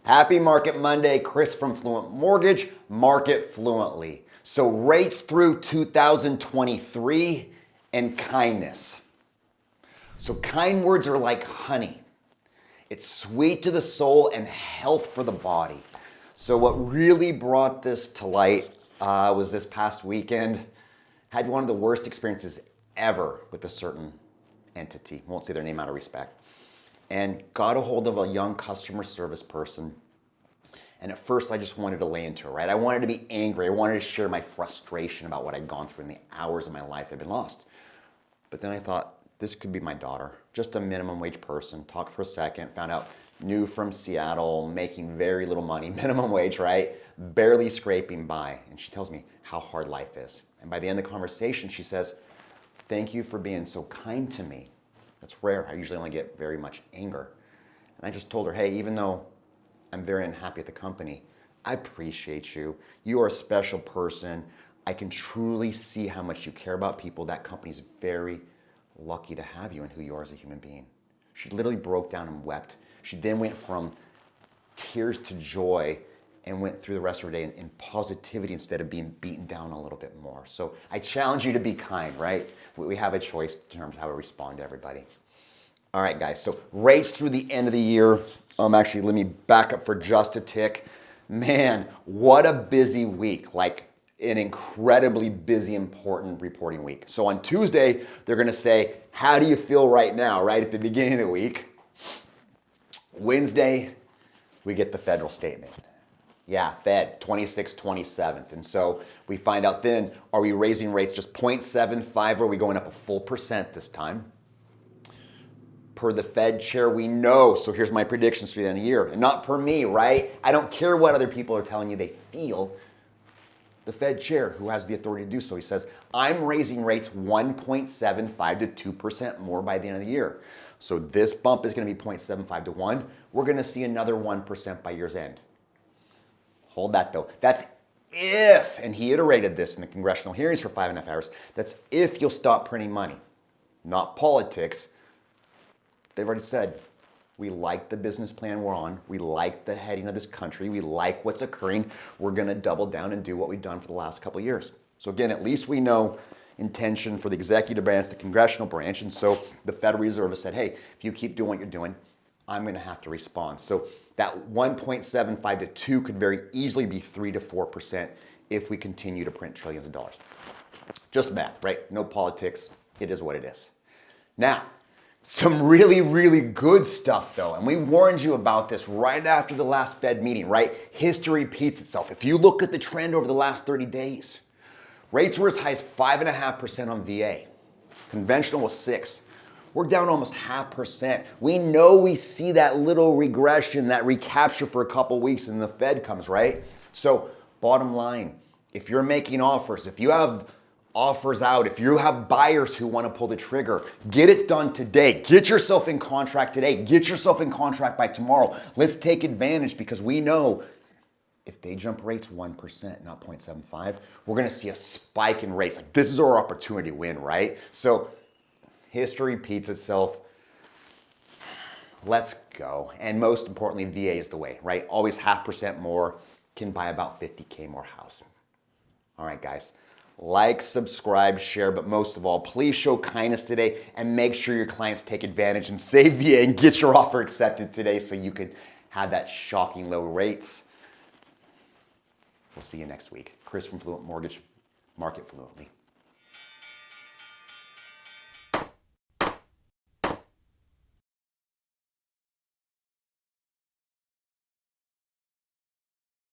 Happy Market Monday, Chris from Fluent Mortgage, market fluently. So rates through 2023 and kindness. So kind words are like honey. It's sweet to the soul and health for the body. So what really brought this to light was this past weekend. Had one of the worst experiences ever with a certain entity. Won't say their name out of respect. And got a hold of a young customer service person. And at first I just wanted to lay into it, right? I wanted to be angry. I wanted to share my frustration about what I'd gone through in the hours of my life that had been lost. But then I thought, this could be my daughter, just a minimum wage person. Talked for a second, found out, new from Seattle, making very little money, minimum wage, right? Barely scraping by. And she tells me how hard life is. And by the end of the conversation, she says, thank you for being so kind to me. That's rare. I usually only get very much anger. And I just told her, hey, even though I'm very unhappy at the company, I appreciate you. You are a special person. I can truly see how much you care about people. That company's very lucky to have you and who you are as a human being. She literally broke down and wept. She then went from tears to joy and went through the rest of her day in positivity instead of being beaten down a little bit more. So I challenge you to be kind, right? We have a choice in terms of how we respond to everybody. All right, guys, so rates through the end of the year. Actually, let me back up for just a tick. Man, what a busy week. Like an incredibly busy, important reporting week. So on Tuesday, they're gonna say, how do you feel right now, right at the beginning of the week? Wednesday, we get the federal statement. Yeah, Fed, 26th, 27th. And so we find out then, are we raising rates just 0.75 or are we going up a full percent this time? Per the Fed chair, we know. So here's my predictions for the end of the year. And not per me, right? I don't care what other people are telling you they feel. The Fed chair, who has the authority to do so, he says, I'm raising rates 1.75 to 2% more by the end of the year. So this bump is going to be 0.75 to 1. We're going to see another 1% by year's end. Hold that though. That's if, and he iterated this in the congressional hearings for 5.5 hours, that's if you'll stop printing money, not politics. They've already said, we like the business plan we're on. We like the heading of this country. We like what's occurring. We're going to double down and do what we've done for the last couple of years. So again, at least we know intention for the executive branch, the congressional branch. And so the Federal Reserve has said, hey, if you keep doing what you're doing, I'm going to have to respond. So that 1.75 to 2 could very easily be 3 to 4% if we continue to print trillions of dollars. Just math, right? No politics. It is what it is. Now, some really, really good stuff though. And we warned you about this right after the last Fed meeting, right? History repeats itself. If you look at the trend over the last 30 days, rates were as high as 5.5% on VA. Conventional was 6%. We're down almost 0.5%. We know we see that little regression, that recapture for a couple weeks and the Fed comes, right? So bottom line, if you're making offers, if you have offers out, if you have buyers who want to pull the trigger, get it done today. Get yourself in contract today. Get yourself in contract by tomorrow. Let's take advantage because we know if they jump rates 1%, not 0.75, we're going to see a spike in rates. Like this is our opportunity to win, right? So history repeats itself. Let's go. And most importantly, VA is the way, right? Always 0.5% more, can buy about 50K more house. All right, guys. Like, subscribe, share, but most of all, please show kindness today and make sure your clients take advantage and save VA and get your offer accepted today so you can have that shocking low rates. We'll see you next week. Chris from Fluent Mortgage, market fluently.